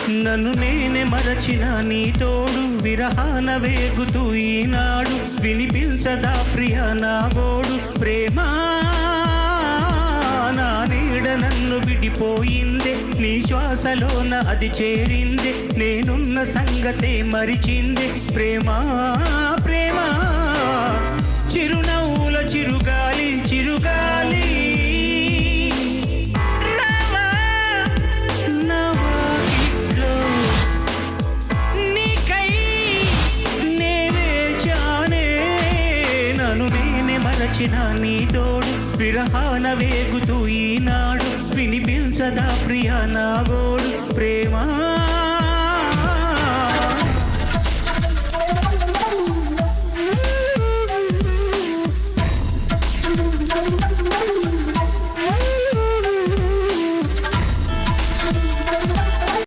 నన్ను నేనే మరచిన నీ తోడు విరహాన వేగుతూ ఈనాడు వినిపించదా ప్రియ నా గోడు ప్రేమ నా నీడ నన్ను విడిపోయిందే నీ శ్వాసలోన అది చేరిందే నేనున్న సంగతే మరిచిందే ప్రేమ ప్రేమ చిరునవ్వుల చిరుగాలి చిరుగాలి మరచిన నీ తోడు విరహాన వేగుతూ ఈనాడు వినిపించదా ప్రియ నా గోడు ప్రేమ